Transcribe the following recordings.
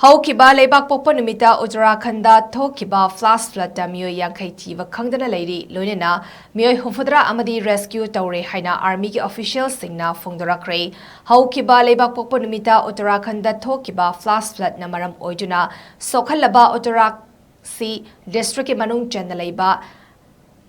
HOUKHIBA LEIBAKPOKPA NUMITA Uttrakhand Da Thokhiba flash flood da Meoi Thiba Khangdana Leiri Loinana Meoi Humfudra Amadi rescue Toure HAINA army ki official SINGNA FONGDORAKHREE HOUKHIBA LEIBAKPOKPA NUMITA Uttrakhand Da Thokhiba flash flood na maram oijuna sokhalaba Uttrakhsi district ki manung chanda leiba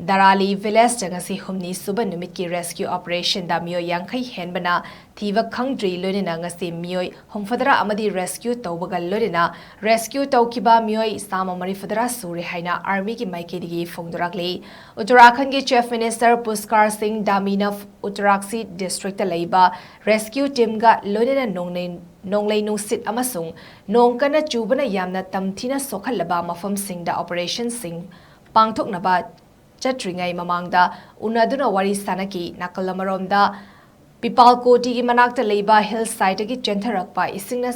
Darali village jangasi humni suba numit ki rescue operation da Meoi henbana Thiba Khangdana Leiri ngasi Meoi Humfudra Amadi rescue tawbaga Loinana rescue tawkiba Meoi sama marifudra suri haina army ki maikedi FONGDORAKHREE Uttarakhand ki chief minister Puskar Singh Damina Uttarakhsi district leiba rescue team ga Loinana nonglei nusit amasung nongkana chubana yamna tamthina sokhalaba mafam sing da operation sing pangthoknaba Chatringai mamangda unaduna wari sanaki nakalamaromda Pipalkoti ki manakta leiba hillside ki chentharakpa isingna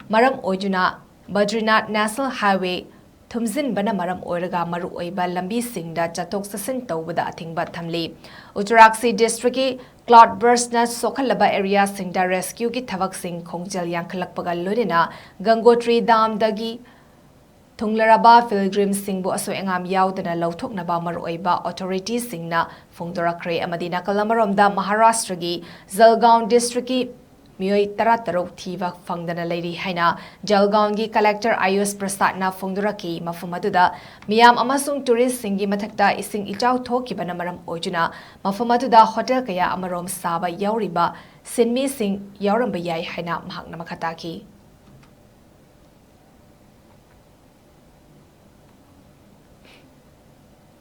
maram oijuna Badrinath National Highway thumzin bana maram oiraga maru oiba lambi singda chatok sasin tawbada athingba thamli Uttarakhsi district ki cloudburst na sokhalaba area singda rescue ki thavak sing khongjal yankhalakpaga Loinana Gangotri dam dagi Thunglaraba pilgrim singbu aso engam yaudana lauthoknaba maroiba authorities singna FONGDORAKHREE Amadi nakalamaromda Maharashtra gi Jalgaon district ki Meoi taratarok Thiba Khangdana Leiri haina Jalgaon gi collector Ayush Prasad na FONGDORAKHREE mafumaduda miyam amasung tourist singi mathakta ising ichau thokibana maram oijuna mafumaduda hotel kaya amarom saba yauriba sinmi sing yauramba yai haina mahakna makhataki